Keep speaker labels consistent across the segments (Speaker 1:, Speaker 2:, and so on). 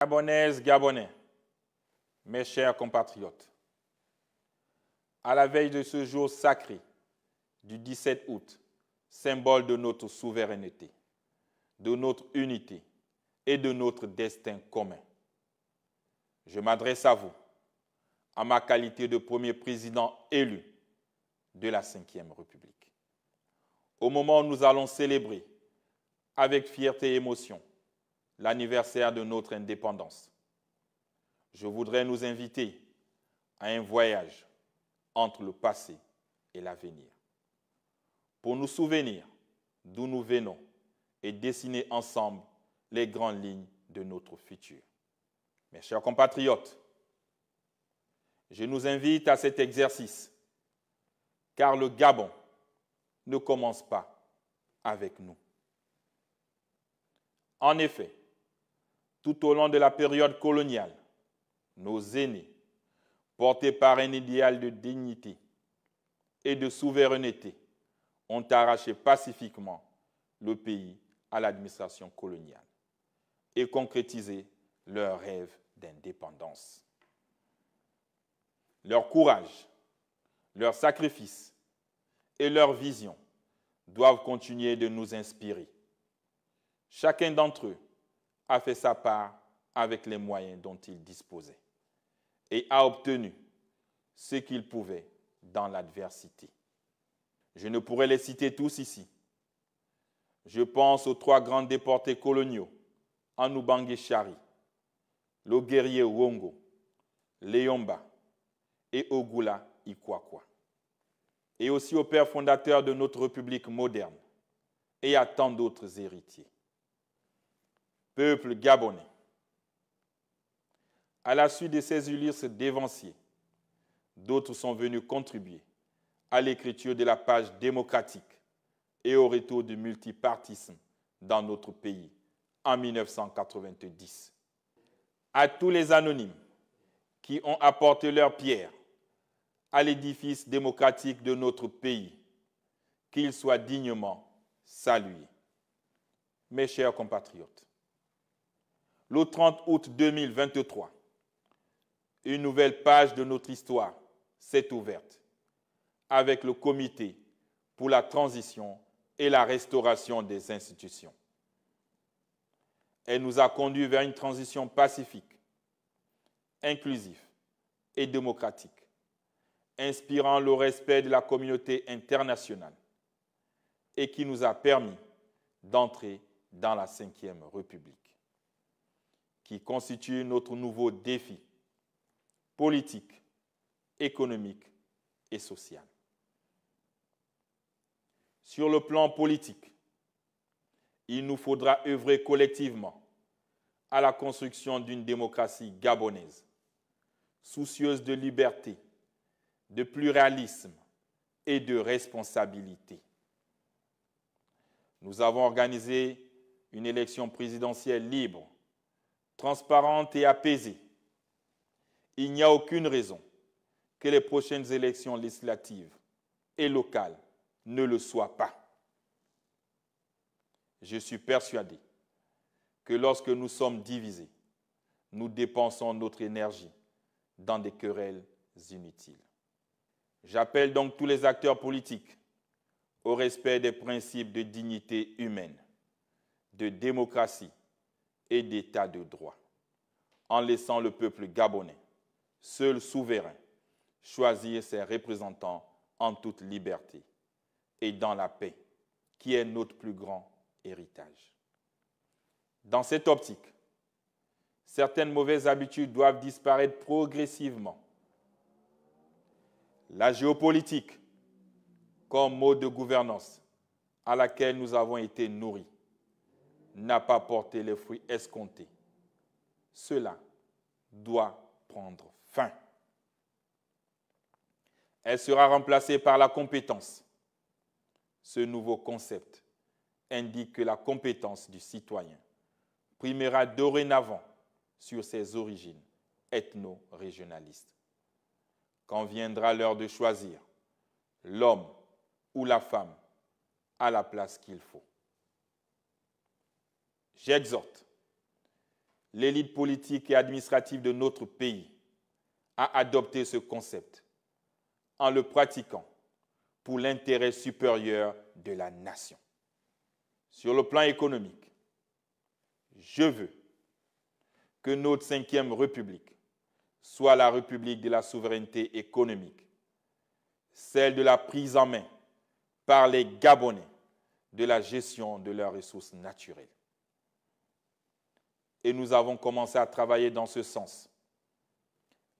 Speaker 1: Gabonaises, Gabonais, mes chers compatriotes, à la veille de ce jour sacré du 17 août, symbole de notre souveraineté, de notre unité et de notre destin commun, je m'adresse à vous, à ma qualité de premier président élu de la Ve République. Au moment où nous allons célébrer avec fierté et émotion l'anniversaire de notre indépendance, je voudrais nous inviter à un voyage entre le passé et l'avenir, pour nous souvenir d'où nous venons et dessiner ensemble les grandes lignes de notre futur. Mes chers compatriotes, je nous invite à cet exercice, car le Gabon ne commence pas avec nous. En effet, tout au long de la période coloniale, nos aînés, portés par un idéal de dignité et de souveraineté, ont arraché pacifiquement le pays à l'administration coloniale et concrétisé leur rêve d'indépendance. Leur courage, leur sacrifice et leur vision doivent continuer de nous inspirer. Chacun d'entre eux a fait sa part avec les moyens dont il disposait et a obtenu ce qu'il pouvait dans l'adversité. Je ne pourrais les citer tous ici. Je pense aux 3 grands déportés coloniaux, Anoubangui Chari, le guerrier Wongo, Léomba et Ogula Ikwakwa, et aussi au père fondateur de notre République moderne et à tant d'autres héritiers. Peuple gabonais, à la suite de ces Ulysses dévanciers, d'autres sont venus contribuer à l'écriture de la page démocratique et au retour du multipartisme dans notre pays en 1990. À tous les anonymes qui ont apporté leur pierre à l'édifice démocratique de notre pays, qu'ils soient dignement salués. Mes chers compatriotes, le 30 août 2023, une nouvelle page de notre histoire s'est ouverte avec le Comité pour la transition et la restauration des institutions. Elle nous a conduits vers une transition pacifique, inclusive et démocratique, inspirant le respect de la communauté internationale et qui nous a permis d'entrer dans la Ve République, qui constitue notre nouveau défi politique, économique et social. Sur le plan politique, il nous faudra œuvrer collectivement à la construction d'une démocratie gabonaise, soucieuse de liberté, de pluralisme et de responsabilité. Nous avons organisé une élection présidentielle libre, transparente et apaisée. Il n'y a aucune raison que les prochaines élections législatives et locales ne le soient pas. Je suis persuadé que lorsque nous sommes divisés, nous dépensons notre énergie dans des querelles inutiles. J'appelle donc tous les acteurs politiques au respect des principes de dignité humaine, de démocratie et d'état de droit, en laissant le peuple gabonais, seul souverain, choisir ses représentants en toute liberté et dans la paix, qui est notre plus grand héritage. Dans cette optique, certaines mauvaises habitudes doivent disparaître progressivement. La géopolitique, comme mode de gouvernance à laquelle nous avons été nourris, n'a pas porté les fruits escomptés. Cela doit prendre fin. Elle sera remplacée par la compétence. Ce nouveau concept indique que la compétence du citoyen primera dorénavant sur ses origines ethno-régionalistes. Quand viendra l'heure de choisir, l'homme ou la femme à la place qu'il faut. J'exhorte l'élite politique et administrative de notre pays a adopté ce concept en le pratiquant pour l'intérêt supérieur de la nation. Sur le plan économique, je veux que notre 5e République soit la République de la souveraineté économique, celle de la prise en main par les Gabonais de la gestion de leurs ressources naturelles. Et nous avons commencé à travailler dans ce sens.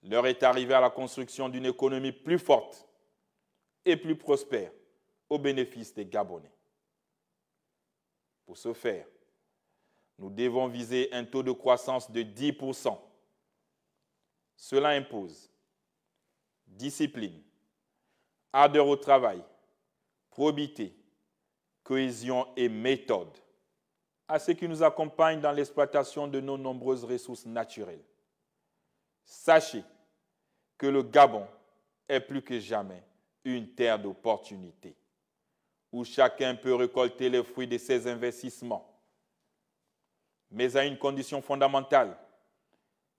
Speaker 1: L'heure est arrivée à la construction d'une économie plus forte et plus prospère au bénéfice des Gabonais. Pour ce faire, nous devons viser un taux de croissance de 10%. Cela impose discipline, ardeur au travail, probité, cohésion et méthode à ceux qui nous accompagnent dans l'exploitation de nos nombreuses ressources naturelles. Sachez que le Gabon est plus que jamais une terre d'opportunités où chacun peut récolter les fruits de ses investissements, mais à une condition fondamentale,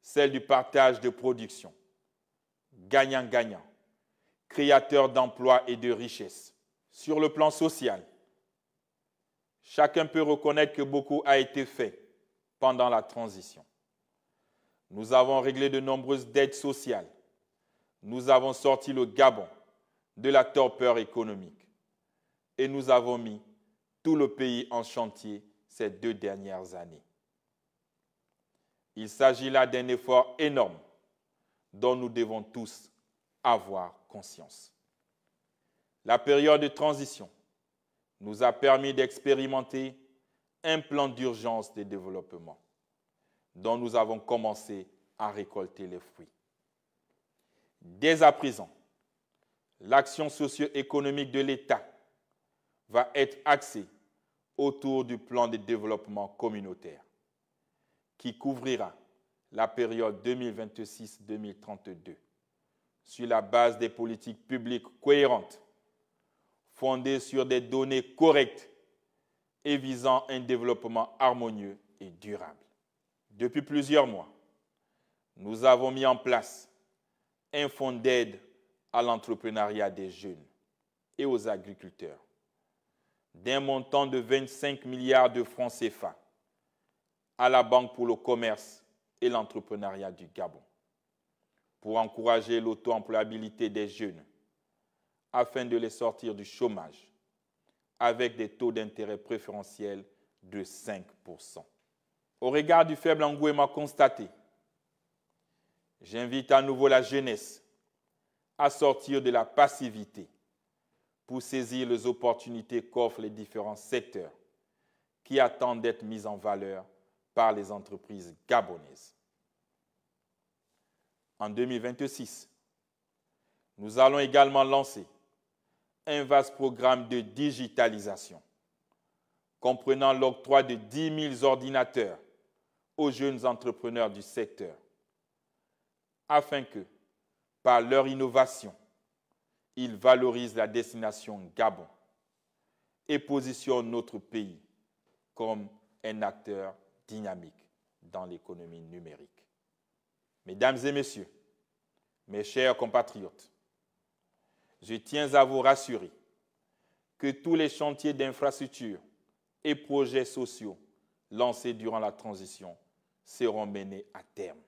Speaker 1: celle du partage de production. Gagnant-gagnant, créateur d'emplois et de richesses. Sur le plan social, chacun peut reconnaître que beaucoup a été fait pendant la transition. Nous avons réglé de nombreuses dettes sociales. Nous avons sorti le Gabon de la torpeur économique. Et nous avons mis tout le pays en chantier ces 2 dernières années. Il s'agit là d'un effort énorme dont nous devons tous avoir conscience. La période de transition nous a permis d'expérimenter un plan d'urgence de développement dont nous avons commencé à récolter les fruits. Dès à présent, l'action socio-économique de l'État va être axée autour du plan de développement communautaire qui couvrira la période 2026-2032 sur la base des politiques publiques cohérentes, fondées sur des données correctes et visant un développement harmonieux et durable. Depuis plusieurs mois, nous avons mis en place un fonds d'aide à l'entrepreneuriat des jeunes et aux agriculteurs d'un montant de 25 milliards de francs CFA à la Banque pour le commerce et l'entrepreneuriat du Gabon pour encourager l'auto-employabilité des jeunes afin de les sortir du chômage avec des taux d'intérêt préférentiels de 5%. Au regard du faible engouement constaté, j'invite à nouveau la jeunesse à sortir de la passivité pour saisir les opportunités qu'offrent les différents secteurs qui attendent d'être mis en valeur par les entreprises gabonaises. En 2026, nous allons également lancer un vaste programme de digitalisation comprenant l'octroi de 10 000 ordinateurs aux jeunes entrepreneurs du secteur afin que, par leur innovation, ils valorisent la destination Gabon et positionnent notre pays comme un acteur dynamique dans l'économie numérique. Mesdames et messieurs, mes chers compatriotes, je tiens à vous rassurer que tous les chantiers d'infrastructure et projets sociaux lancés durant la transition seront menés à terme.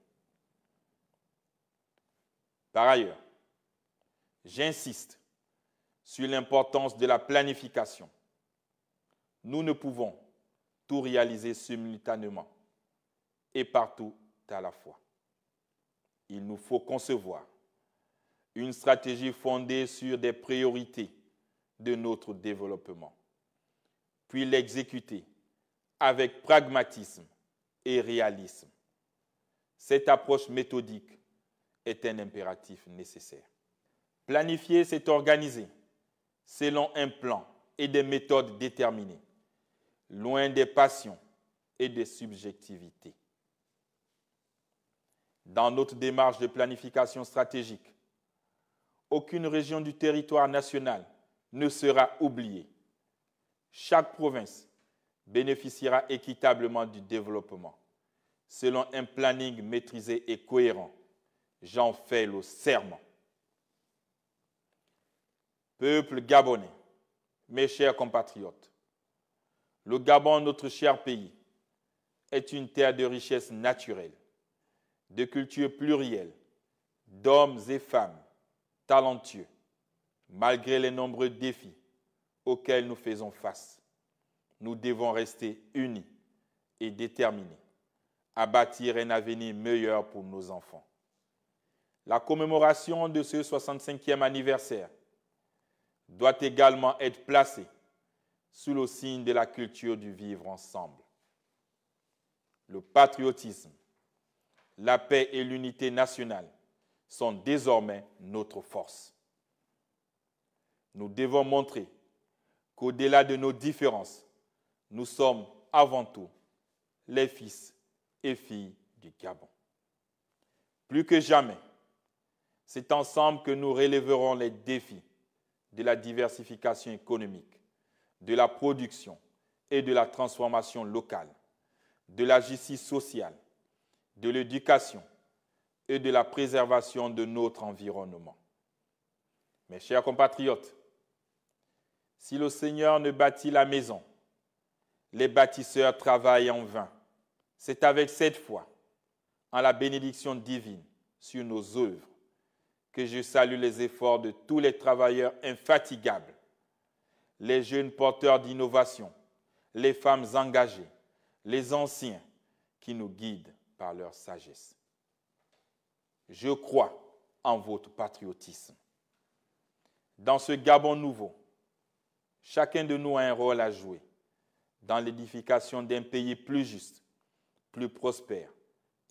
Speaker 1: Par ailleurs, j'insiste sur l'importance de la planification. Nous ne pouvons tout réaliser simultanément et partout à la fois. Il nous faut concevoir une stratégie fondée sur des priorités de notre développement, puis l'exécuter avec pragmatisme et réalisme. Cette approche méthodique est un impératif nécessaire. Planifier, c'est organiser selon un plan et des méthodes déterminées, loin des passions et des subjectivités. Dans notre démarche de planification stratégique, aucune région du territoire national ne sera oubliée. Chaque province bénéficiera équitablement du développement, selon un planning maîtrisé et cohérent. J'en fais le serment. Peuple gabonais, mes chers compatriotes, le Gabon, notre cher pays, est une terre de richesse naturelle, de culture plurielle, d'hommes et femmes talentueux, malgré les nombreux défis auxquels nous faisons face. Nous devons rester unis et déterminés à bâtir un avenir meilleur pour nos enfants. La commémoration de ce 65e anniversaire doit également être placée sous le signe de la culture du vivre ensemble. Le patriotisme, la paix et l'unité nationale sont désormais notre force. Nous devons montrer qu'au-delà de nos différences, nous sommes avant tout les fils et filles du Gabon. Plus que jamais, c'est ensemble que nous relèverons les défis de la diversification économique, de la production et de la transformation locale, de la justice sociale, de l'éducation et de la préservation de notre environnement. Mes chers compatriotes, si le Seigneur ne bâtit la maison, les bâtisseurs travaillent en vain. C'est avec cette foi, en la bénédiction divine sur nos œuvres, que je salue les efforts de tous les travailleurs infatigables, les jeunes porteurs d'innovation, les femmes engagées, les anciens qui nous guident par leur sagesse. Je crois en votre patriotisme. Dans ce Gabon nouveau, chacun de nous a un rôle à jouer dans l'édification d'un pays plus juste, plus prospère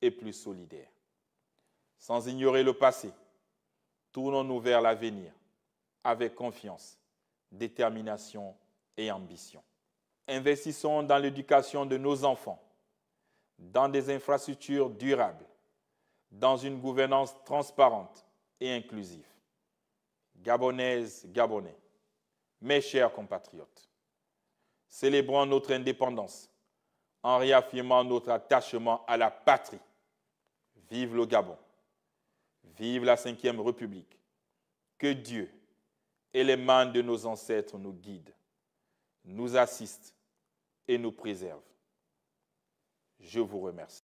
Speaker 1: et plus solidaire. Sans ignorer le passé, tournons-nous vers l'avenir avec confiance, détermination et ambition. Investissons dans l'éducation de nos enfants, dans des infrastructures durables, dans une gouvernance transparente et inclusive. Gabonaises, Gabonais, mes chers compatriotes, célébrons notre indépendance en réaffirmant notre attachement à la patrie. Vive le Gabon! Vive la Ve République! Que Dieu et les mains de nos ancêtres nous guident, nous assistent et nous préservent. Je vous remercie.